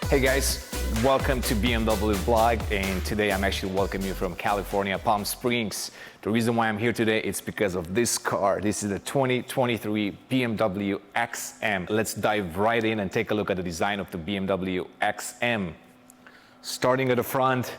Hey guys, welcome to BMW Vlog, and today I'm actually welcoming you from California, Palm Springs. The reason why I'm here today is because of this car. This is the 2023 BMW XM. Let's dive right in and take a look at the design of the BMW XM. Starting at the front,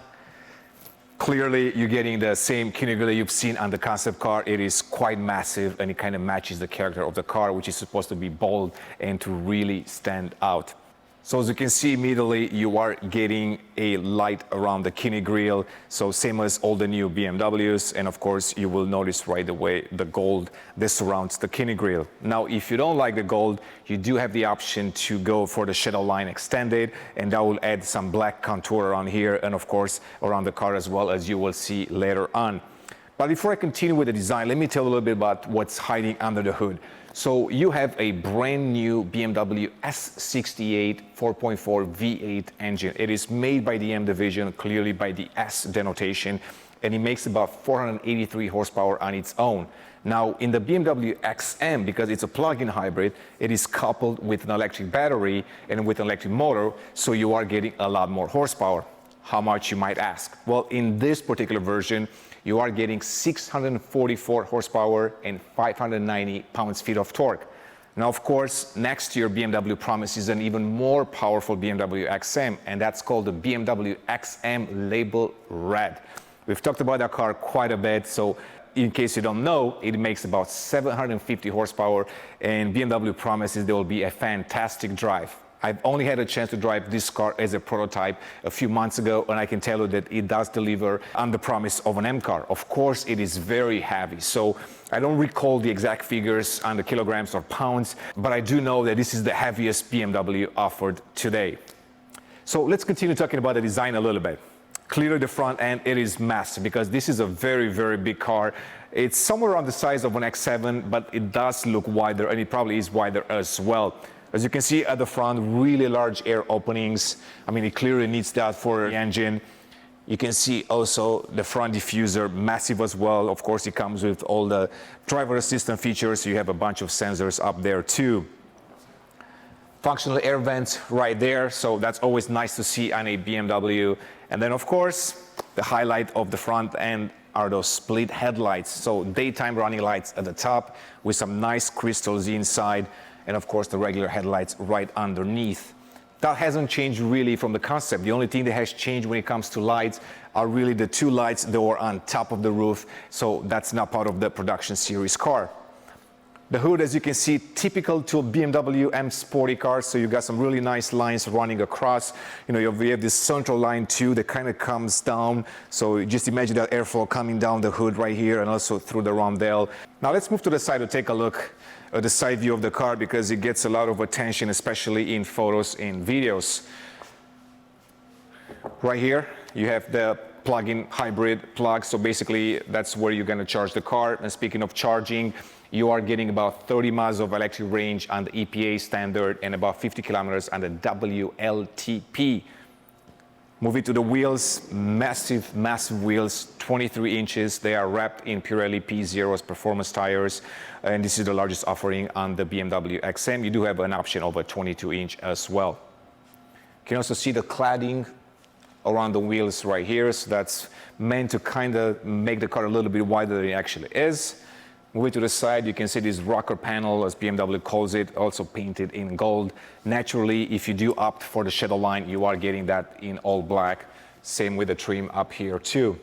clearly you're getting the same key grille you've seen on the concept car. It is quite massive and it kind of matches the character of the car, which is supposed to be bold and to really stand out. So as you can see immediately, you are getting a light around the key grille, so same as all the new BMWs, and of course you will notice right away the gold that surrounds the key grille. Now if you don't like the gold, you do have the option to go for the shadow line extended, and that will add some black contour around here and of course around the car as well, as you will see later on. But before I continue with the design, let me tell you a little bit about what's hiding under the hood. So you have a brand new BMW S68 4.4 V8 engine. It is made by the M division, clearly by the S denotation, and it makes about 483 horsepower on its own. Now in the BMW XM, because it's a plug-in hybrid, it is coupled with an electric battery and with an electric motor, so you are getting a lot more horsepower. How much, you might ask? Well, in this particular version, you are getting 644 horsepower and 590 pounds-feet of torque. Now, of course, next year BMW promises an even more powerful BMW XM, and that's called the BMW XM Label Red. We've talked about that car quite a bit, so in case you don't know, it makes about 750 horsepower, and BMW promises there will be a fantastic drive. I've only had a chance to drive this car as a prototype a few months ago, and I can tell you that it does deliver on the promise of an M car. Of course, it is very heavy, so I don't recall the exact figures on the kilograms or pounds, but I do know that this is the heaviest BMW offered today. So let's continue talking about the design a little bit. Clearly the front end, it is massive because this is a very, very big car. It's somewhere around the size of an X7, but it does look wider, and it probably is wider as well. As you can see at the front, really large air openings. I mean, it clearly needs that for the engine. You can see also the front diffuser, massive as well. Of course, it comes with all the driver assistant features. So you have a bunch of sensors up there too. Functional air vents right there. So that's always nice to see on a BMW. And then of course, the highlight of the front end are those split headlights. So daytime running lights at the top with some nice crystals inside, and of course the regular headlights right underneath. That hasn't changed really from the concept. The only thing that has changed when it comes to lights are really the two lights that were on top of the roof, so that's not part of the production series car. The hood, as you can see, typical to a BMW M sporty car, so you got some really nice lines running across. You know, you have this central line too that kind of comes down, so just imagine that airflow coming down the hood right here and also through the rondelle. Now let's move to the side to take a look at the side view of the car, because it gets a lot of attention, especially in photos and videos. Right here you have the plug-in hybrid plug, so basically that's where you're going to charge the car. And speaking of charging, you are getting about 30 miles of electric range on the EPA standard and about 50 kilometers on the WLTP. Moving to the wheels, massive wheels, 23 inches. They are wrapped in Pirelli P0's performance tires, and this is the largest offering on the BMW XM. You do have an option of a 22-inch as well. You can also see the cladding around the wheels right here, so that's meant to kind of make the car a little bit wider than it actually is. Moving to the side, you can see this rocker panel, as BMW calls it, also painted in gold. Naturally, if you do opt for the shadow line, you are getting that in all black. Same with the trim up here too.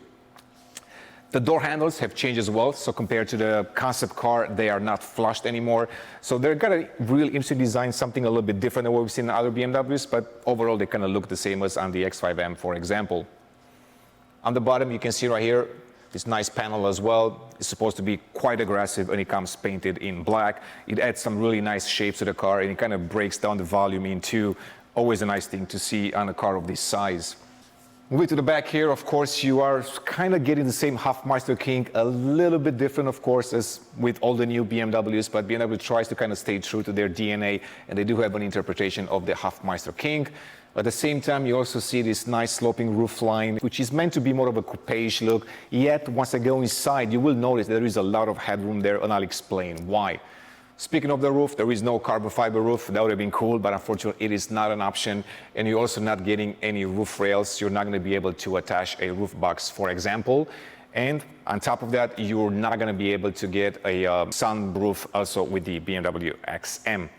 The door handles have changed as well, so compared to the concept car, they are not flushed anymore. So they're got a really interesting design, something a little bit different than what we've seen in other BMWs, but overall they kind of look the same as on the X8 M, for example. On the bottom, you can see right here, this nice panel as well. It's supposed to be quite aggressive, and it comes painted in black. It adds some really nice shapes to the car, and it kind of breaks down the volume in two. Always a nice thing to see on a car of this size. Moving to the back here, of course, you are kind of getting the same Hofmeister King, a little bit different, of course, as with all the new BMWs, but BMW tries to kind of stay true to their DNA, and they do have an interpretation of the Hofmeister King. At the same time, you also see this nice sloping roofline, which is meant to be more of a coupe-ish look. Yet, once I go inside, you will notice there is a lot of headroom there, and I'll explain why. Speaking of the roof, there is no carbon fiber roof. That would have been cool, but unfortunately it is not an option. And you're also not getting any roof rails. You're not going to be able to attach a roof box, for example. And on top of that, you're not going to be able to get a sunroof also with the BMW XM.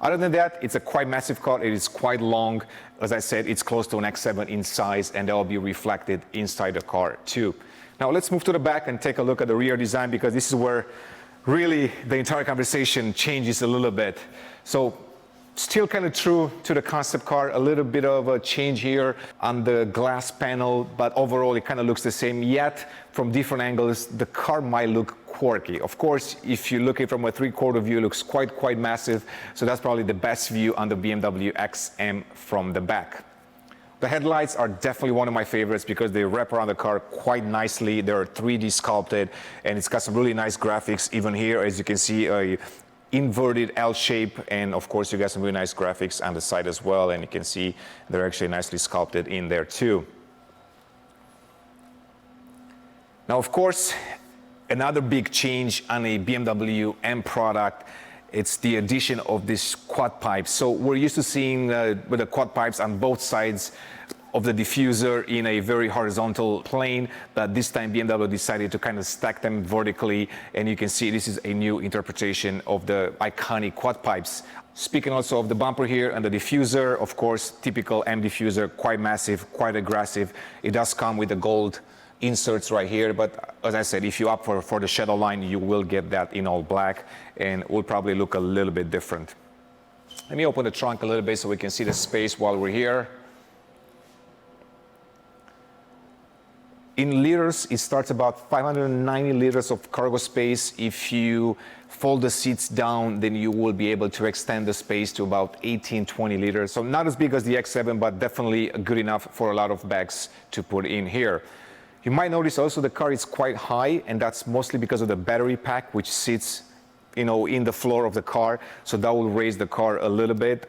Other than that, it's a quite massive car. It is quite long. As I said, it's close to an X7 in size, and that will be reflected inside the car too. Now let's move to the back and take a look at the rear design, because this is where really the entire conversation changes a little bit. So still kind of true to the concept car, a little bit of a change here on the glass panel, but overall it kind of looks the same, yet from different angles the car might look quirky. Of course, if you look at it from a 3/4 view, it looks quite massive, so that's probably the best view on the BMW XM from the back. The headlights are definitely one of my favorites because they wrap around the car quite nicely. They're 3D sculpted, and it's got some really nice graphics. Even here, as you can see, a inverted L shape, and of course you got some really nice graphics on the side as well, and you can see they're actually nicely sculpted in there too. Now, of course, another big change on a BMW M product, it's the addition of this quad pipes. So we're used to seeing with the quad pipes on both sides of the diffuser in a very horizontal plane, but this time BMW decided to kind of stack them vertically, and you can see this is a new interpretation of the iconic quad pipes. Speaking also of the bumper here and the diffuser, of course, typical M diffuser, quite massive, quite aggressive. It does come with the gold inserts right here, but as I said, if you opt for the shadow line, you will get that in all black, and it will probably look a little bit different. Let me open the trunk a little bit so we can see the space while we're here. In liters, it starts about 590 liters of cargo space. If you fold the seats down, then you will be able to extend the space to about 18-20 liters. So not as big as the X7, but definitely good enough for a lot of bags to put in here. You might notice also the car is quite high, and that's mostly because of the battery pack, which sits, in the floor of the car. So that will raise the car a little bit.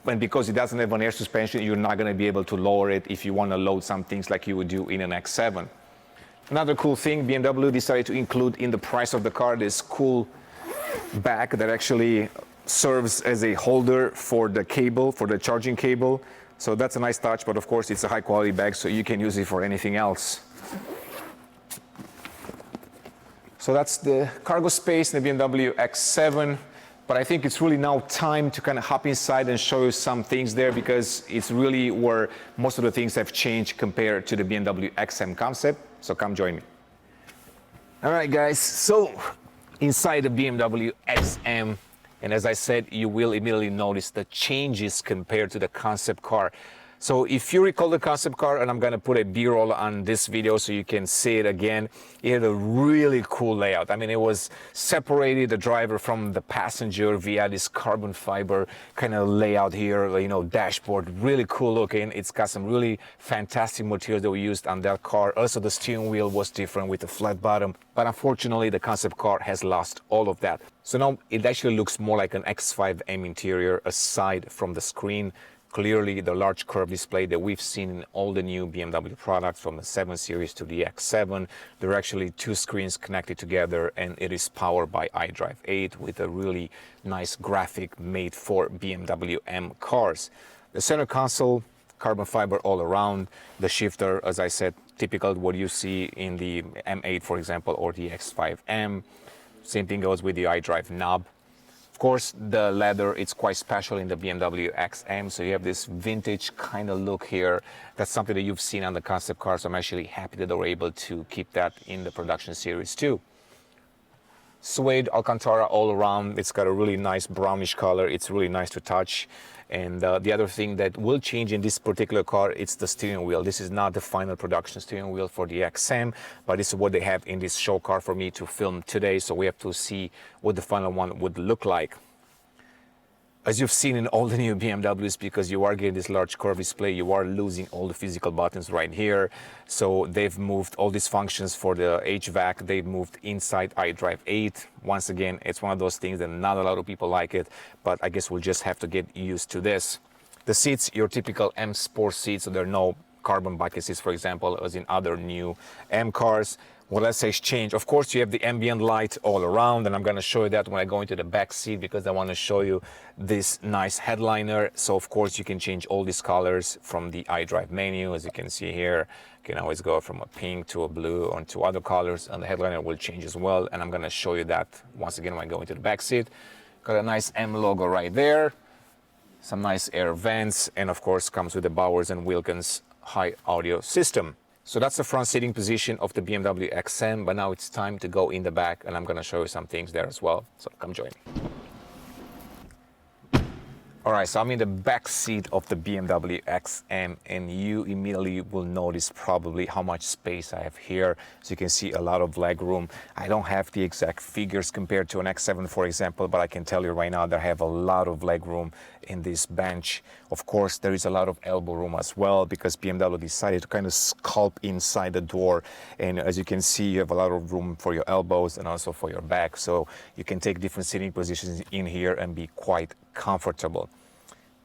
And because it doesn't have an air suspension, you're not going to be able to lower it if you want to load some things like you would do in an X7. Another cool thing, BMW decided to include in the price of the car this cool bag that actually serves as a holder for the cable, for the charging cable. So that's a nice touch, but of course it's a high quality bag, so you can use it for anything else. So that's the cargo space in the BMW X7. But I think it's really now time to kind of hop inside and show you some things there, because it's really where most of the things have changed compared to the BMW XM concept. So come join me. All right, guys, so inside the BMW XM, and as I said, you will immediately notice the changes compared to the concept car. So if you recall the concept car, and I'm going to put a B-roll on this video so you can see it again, it had a really cool layout. I mean, it was separated the driver from the passenger via this carbon fiber kind of layout here, dashboard, really cool looking. It's got some really fantastic materials that we used on that car. Also, the steering wheel was different with the flat bottom, but unfortunately, the concept car has lost all of that. So now it actually looks more like an X5 M interior aside from the screen. Clearly, the large curved display that we've seen in all the new BMW products from the 7 Series to the X7, there are actually two screens connected together, and it is powered by iDrive 8 with a really nice graphic made for BMW M cars. The center console, carbon fiber all around. The shifter, as I said, typical what you see in the M8, for example, or the X5 M. Same thing goes with the iDrive knob. Of course, the leather, it's quite special in the BMW XM, so you have this vintage kind of look here. That's something that you've seen on the concept car, so I'm actually happy that they were able to keep that in the production series too. Suede Alcantara all around. It's got a really nice brownish color. It's really nice to touch. And the other thing that will change in this particular car, it's the steering wheel. This is not the final production steering wheel for the XM, but this is what they have in this show car for me to film today. So we have to see what the final one would look like. As you've seen in all the new BMWs, because you are getting this large curved display, you are losing all the physical buttons right here. So they've moved all these functions for the HVAC. They've moved inside iDrive 8. Once again, it's one of those things that not a lot of people like it, but I guess we'll just have to get used to this. The seats, your typical M Sport seats, so there are no carbon bucket seats, for example, as in other new M cars. what else has changed? Of course, you have the ambient light all around, and I'm gonna show you that when I go into the back seat because I wanna show you this nice headliner. So of course, you can change all these colors from the iDrive menu. As you can see here, you can always go from a pink to a blue or to other colors, and the headliner will change as well. And I'm gonna show you that once again when I go into the back seat. Got a nice M logo right there, some nice air vents, and of course comes with the Bowers & Wilkins high audio system. So that's the front seating position of the BMW XM, but now it's time to go in the back, and I'm gonna show you some things there as well. So come join me. All right, so I'm in the back seat of the BMW XM, and you immediately will notice probably how much space I have here. So you can see a lot of leg room. I don't have the exact figures compared to an X7, for example, but I can tell you right now that I have a lot of leg room in this bench. Of course, there is a lot of elbow room as well because BMW decided to kind of sculpt inside the door. And as you can see, you have a lot of room for your elbows and also for your back. So you can take different seating positions in here and be quite comfortable.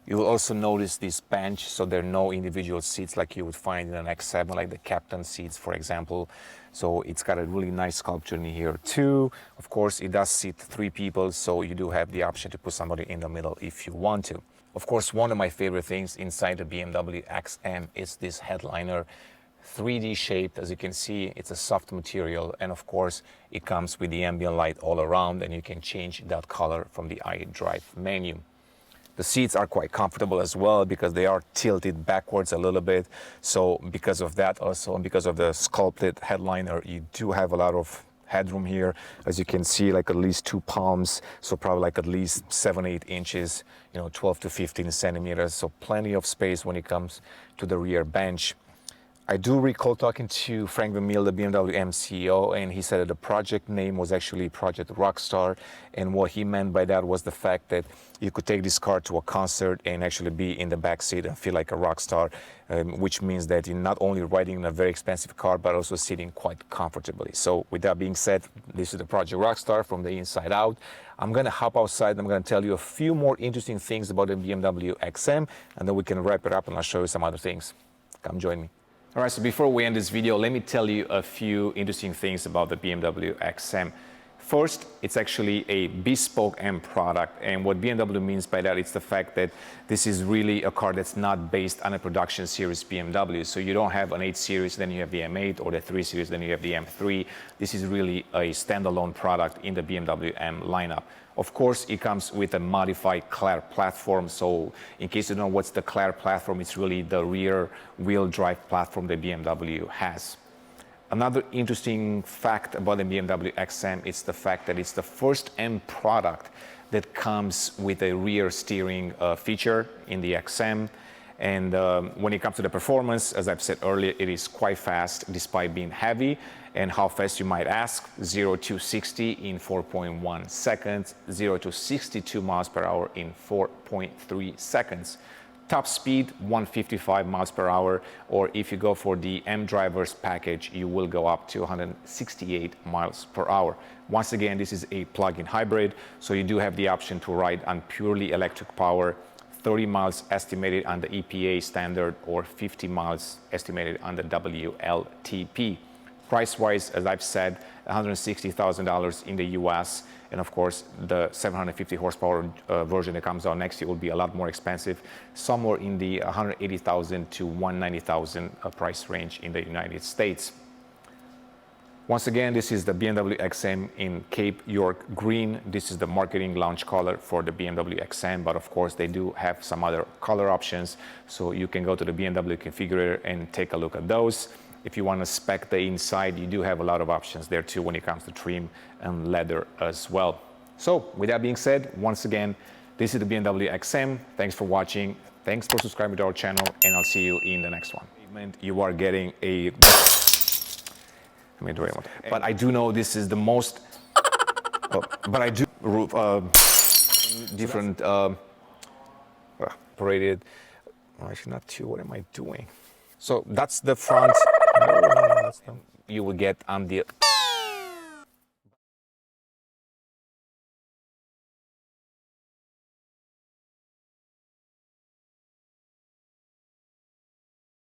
You will also notice this bench, so there are no individual seats like you would find in an X7, like the captain seats, for example. So it's got a really nice sculpture in here too. Of course, it does seat 3 people, so you do have the option to put somebody in the middle if you want to. Of course, one of my favorite things inside the BMW XM is this headliner. 3D shaped, as you can see, it's a soft material, and of course it comes with the ambient light all around, and you can change that color from the iDrive menu. The seats are quite comfortable as well because they are tilted backwards a little bit. So because of that also, and because of the sculpted headliner, you do have a lot of headroom here. As you can see, like at least 2 palms, so probably like at least 7-8 inches, 12 to 15 centimeters. So plenty of space when it comes to the rear bench. I do recall talking to Frank Vermeil, the BMW M CEO, and he said that the project name was actually Project Rockstar. And what he meant by that was the fact that you could take this car to a concert and actually be in the back seat and feel like a rock star, which means that you're not only riding in a very expensive car, but also sitting quite comfortably. So with that being said, this is the Project Rockstar from the inside out. I'm going to hop outside. I'm going to tell you a few more interesting things about the BMW XM, and then we can wrap it up and I'll show you some other things. Come join me. All right, so before we end this video, let me tell you a few interesting things about the BMW XM. First, it's actually a bespoke M product, and what BMW means by that is the fact that this is really a car that's not based on a production series BMW. So you don't have an 8 Series, then you have the M8, or the 3 Series, then you have the M3. This is really a standalone product in the BMW M lineup. Of course, it comes with a modified Claire platform. So in case you don't know what's the Claire platform, it's really the rear wheel drive platform that BMW has. Another interesting fact about the BMW XM is the fact that it's the first M product that comes with a rear steering feature in the XM. And when it comes to the performance, as I've said earlier, it is quite fast despite being heavy. And how fast, you might ask? 0 to 60 in 4.1 seconds, 0 to 62 miles per hour in 4.3 seconds. Top speed, 155 miles per hour, or if you go for the M Drivers package, you will go up to 168 miles per hour. Once again, this is a plug-in hybrid, so you do have the option to ride on purely electric power, 30 miles estimated on the EPA standard, or 50 miles estimated on the WLTP. Price-wise, as I've said, $160,000 in the US, and of course, the 750 horsepower version that comes out next year will be a lot more expensive, somewhere in the $180,000 to $190,000 price range in the United States. Once again, this is the BMW XM in Cape York Green. This is the marketing launch color for the BMW XM, but of course they do have some other color options, so you can go to the BMW configurator and take a look at those. If you want to spec the inside, you do have a lot of options there too when it comes to trim and leather as well. So with that being said, once again, this is the BMW XM. Thanks for watching. Thanks for subscribing to our channel, and I'll see you in the next one. You are getting a... But I do know this is the most... but I do... different... operated... actually not two. What am I doing? So that's the front. You will get on the